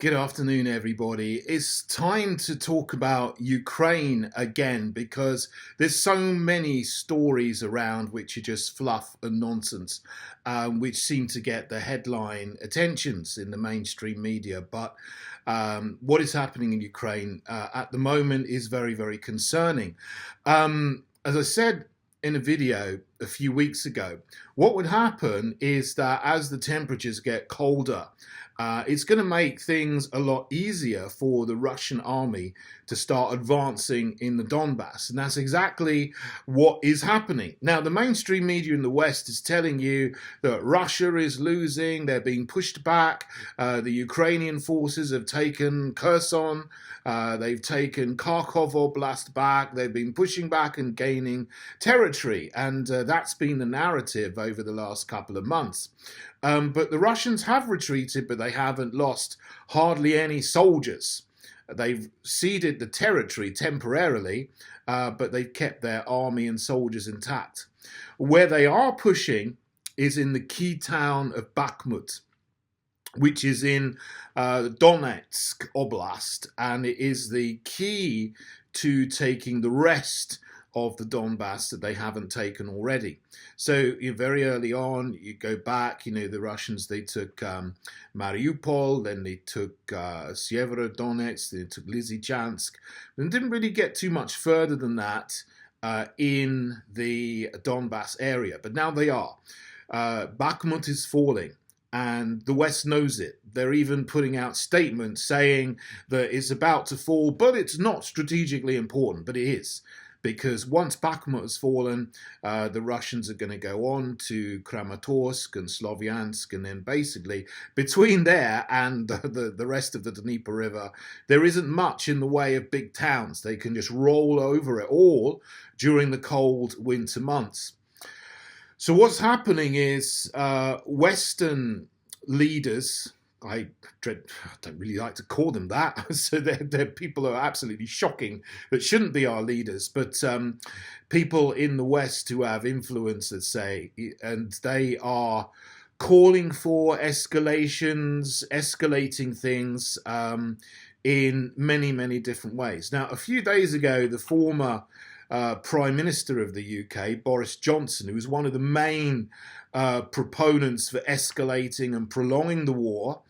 Good afternoon, everybody. It's time to talk about Ukraine again because there's so many stories around which are just fluff and nonsense, which seem to get the headline attentions in the mainstream media. But what is happening in Ukraine at the moment is very, very concerning. As I said in a video a few weeks ago, what would happen is that as the temperatures get colder, it's going to make things a lot easier for the Russian army to start advancing in the Donbass. And that's exactly what is happening. Now, the mainstream media in the West is telling you that Russia is losing, they're being pushed back. The Ukrainian forces have taken Kherson, they've taken Kharkov Oblast back, they've been pushing back and gaining territory. And that's been the narrative over the last couple of months. But the Russians have retreated, but they haven't lost hardly any soldiers. They've ceded the territory temporarily, but they've kept their army and soldiers intact. Where they are pushing is in the key town of Bakhmut, which is in Donetsk Oblast, and it is the key to taking the rest of the Donbass that they haven't taken already. So very early on, you go back, the Russians, they took Mariupol, then they took Severodonetsk, they took Lysychansk, and didn't really get too much further than that in the Donbass area. But now they are. Bakhmut is falling. And the West knows it. They're even putting out statements saying that it's about to fall, but it's not strategically important, but it is. Because once Bakhmut has fallen, the Russians are going to go on to Kramatorsk and Slovyansk, and then basically between there and the rest of the Dnieper River, there isn't much in the way of big towns. They can just roll over it all during the cold winter months. So what's happening is Western leaders, I don't really like to call them that, so they're people who are absolutely shocking that shouldn't be our leaders, but people in the West who have influence, let's say, and they are calling for escalations, escalating things in many, many different ways. Now, a few days ago, the former Prime Minister of the UK, Boris Johnson, who was one of the main proponents for escalating and prolonging the war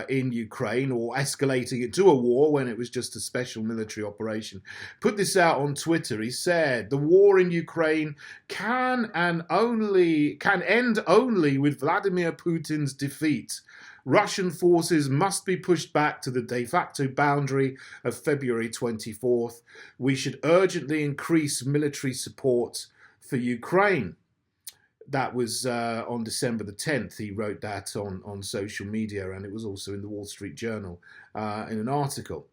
in Ukraine, or escalating it to a war when it was just a special military operation, put this out on Twitter. He said, the war in Ukraine can end only with Vladimir Putin's defeat. Russian forces must be pushed back to the de facto boundary of February 24th. We should urgently increase military support for Ukraine. That was on December the 10th. He wrote that on social media, and it was also in the Wall Street Journal in an article.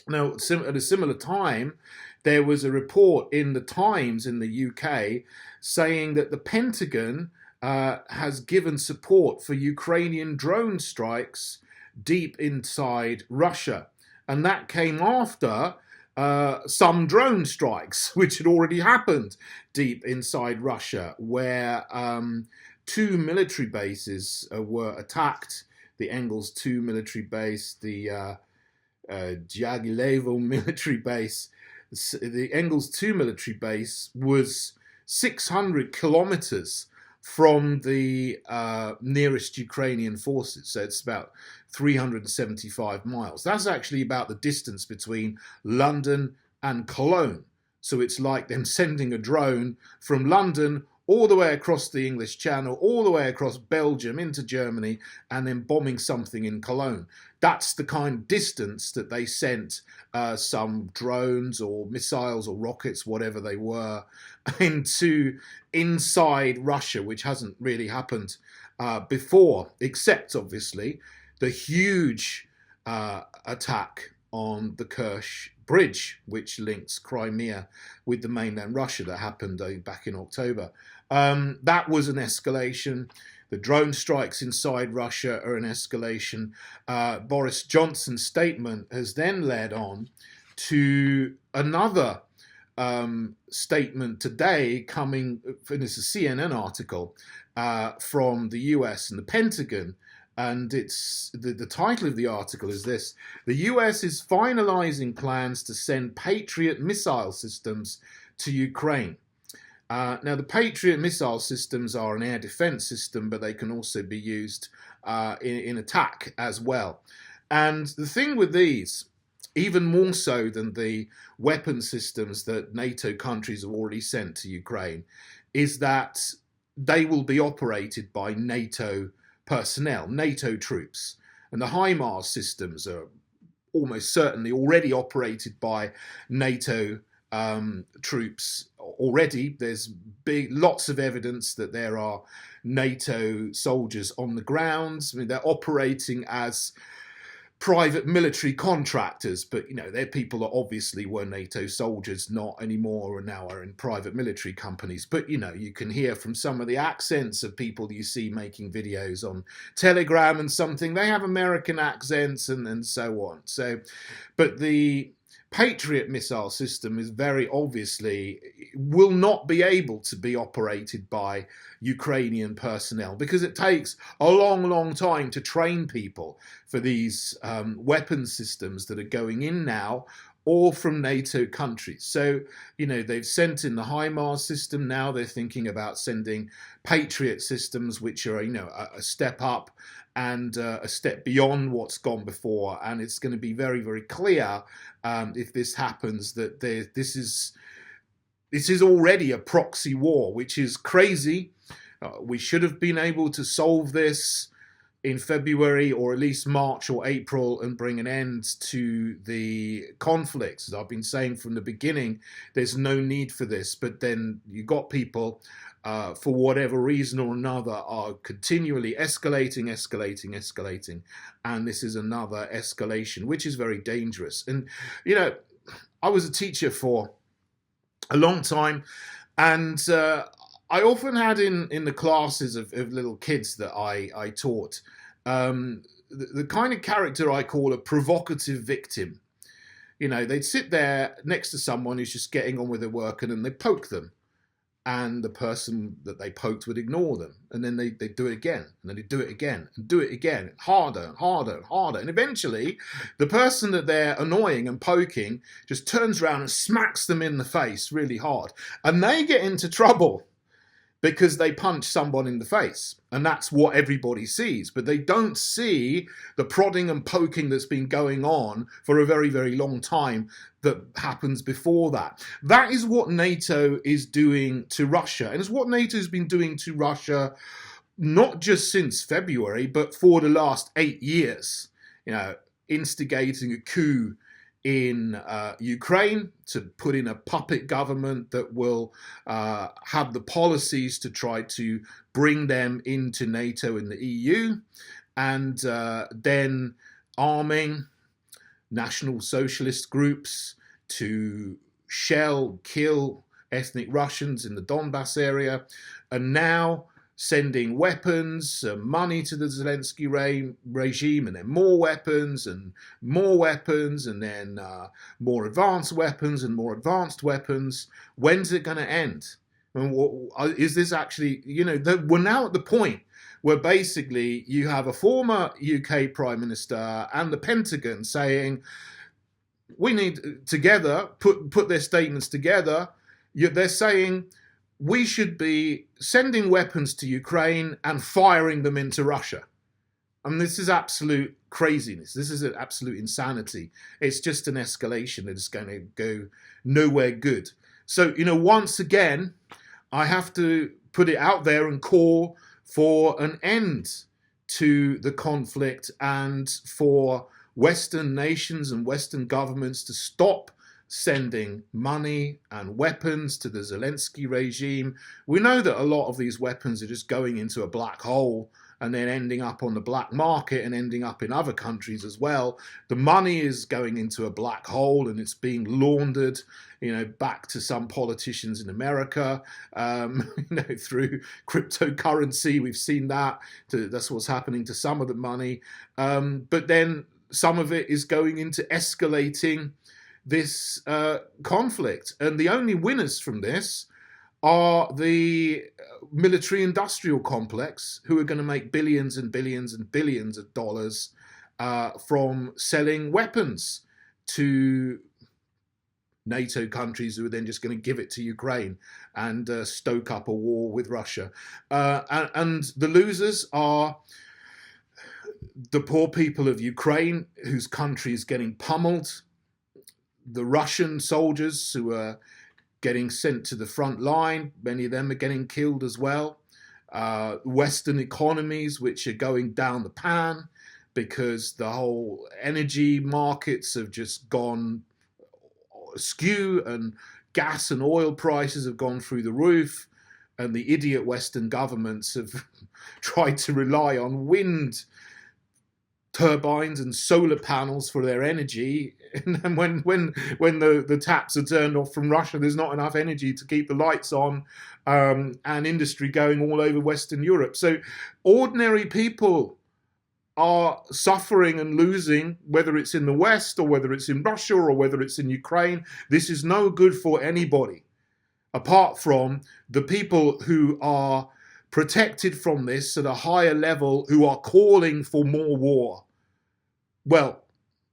Now, at a similar time, there was a report in the Times in the UK saying that the Pentagon has given support for Ukrainian drone strikes deep inside Russia. And that came after some drone strikes, which had already happened deep inside Russia, where two military bases were attacked. The Engels 2 military base, the Jagiellovo military base. The Engels 2 military base was 600 kilometers from the nearest Ukrainian forces. So it's about 375 miles. That's actually about the distance between London and Cologne. So it's like them sending a drone from London all the way across the English Channel, all the way across Belgium into Germany, and then bombing something in Cologne. That's the kind of distance that they sent some drones or missiles or rockets, whatever they were, inside Russia, which hasn't really happened before, except obviously the huge attack on the Kerch Bridge, which links Crimea with the mainland Russia, that happened back in October. That was an escalation. The drone strikes inside Russia are an escalation. Boris Johnson's statement has then led on to another statement today coming, and it's a CNN article from the US and the Pentagon, And it's the title of the article is this: the US is finalizing plans to send Patriot missile systems to Ukraine. Now, the Patriot missile systems are an air defense system, but they can also be used in attack as well. And the thing with these, even more so than the weapon systems that NATO countries have already sent to Ukraine, is that they will be operated by NATO personnel, NATO troops. And the HIMARS systems are almost certainly already operated by NATO troops already. There's lots of evidence that there are NATO soldiers on the ground. I mean, they're operating as private military contractors, but they're people that obviously were NATO soldiers, not anymore, and now are in private military companies. But you can hear from some of the accents of people you see making videos on Telegram and something, they have American accents and so on. So, but the Patriot missile system is very obviously will not be able to be operated by Ukrainian personnel because it takes a long time to train people for these weapon systems that are going in now, all from NATO countries. So, they've sent in the HIMARS system. Now they're thinking about sending Patriot systems, which are, a step up and a step beyond what's gone before. And it's going to be very, very clear if this happens that this is already a proxy war, which is crazy. We should have been able to solve this in February or at least March or April and bring an end to the conflicts. As I've been saying from the beginning, there's no need for this. But then you got people, for whatever reason or another, are continually escalating. And this is another escalation, which is very dangerous. And, I was a teacher for a long time, and I often had in the classes of little kids that I taught, the kind of character I call a provocative victim. They'd sit there next to someone who's just getting on with their work, and then they poke them. And the person that they poked would ignore them. And then they'd do it again. And then they'd do it again. And do it again. Harder and harder and harder. And eventually, the person that they're annoying and poking just turns around and smacks them in the face really hard. And they get into trouble because they punch someone in the face. And that's what everybody sees. But they don't see the prodding and poking that's been going on for a very, very long time that happens before that. That is what NATO is doing to Russia. And it's what NATO has been doing to Russia, not just since February, but for the last 8 years. Instigating a coup in Ukraine to put in a puppet government that will have the policies to try to bring them into NATO and the EU, and then arming National Socialist groups to shell, kill ethnic Russians in the Donbass area, and now sending weapons, money to the Zelensky regime, and then more weapons, and then more advanced weapons and more advanced weapons. When's it going to end? I mean, is this actually, we're now at the point where basically you have a former UK Prime Minister and the Pentagon saying, we need together, put their statements together. They're saying, we should be sending weapons to Ukraine and firing them into Russia. And this is absolute craziness. This is an absolute insanity. It's just an escalation that is going to go nowhere good. So, once again, I have to put it out there and call for an end to the conflict and for Western nations and Western governments to stop sending money and weapons to the Zelensky regime. We know that a lot of these weapons are just going into a black hole and then ending up on the black market and ending up in other countries as well. The money is going into a black hole and it's being laundered, back to some politicians in America, through cryptocurrency. We've seen that. That's what's happening to some of the money. But then some of it is going into escalating this conflict. And the only winners from this are the military industrial complex, who are going to make billions and billions and billions of dollars from selling weapons to NATO countries, who are then just going to give it to Ukraine and stoke up a war with Russia. And the losers are the poor people of Ukraine, whose country is getting pummeled, the Russian soldiers who are getting sent to the front line. Many of them are getting killed as well. Western economies, which are going down the pan because the whole energy markets have just gone askew, and gas and oil prices have gone through the roof, and the idiot Western governments have tried to rely on wind turbines and solar panels for their energy. And when the taps are turned off from Russia, there's not enough energy to keep the lights on, and industry going all over Western Europe. So ordinary people are suffering and losing, whether it's in the West or whether it's in Russia or whether it's in Ukraine. This is no good for anybody, apart from the people who are protected from this at a higher level, who are calling for more war. Well,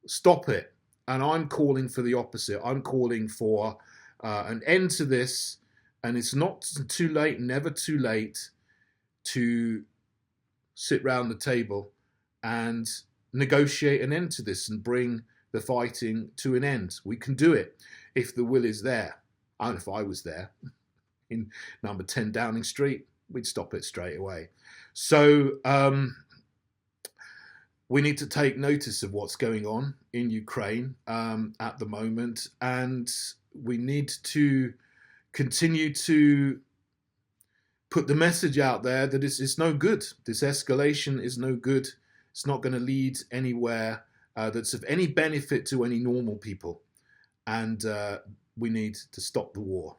stop it. And I'm calling for the opposite. I'm calling for an end to this. And it's not too late, never too late, to sit round the table and negotiate an end to this and bring the fighting to an end. We can do it if the will is there. And if I was there in number 10 Downing Street, we'd stop it straight away. So we need to take notice of what's going on in Ukraine at the moment, and we need to continue to put the message out there that it's no good. This escalation is no good. It's not going to lead anywhere that's of any benefit to any normal people, and we need to stop the war.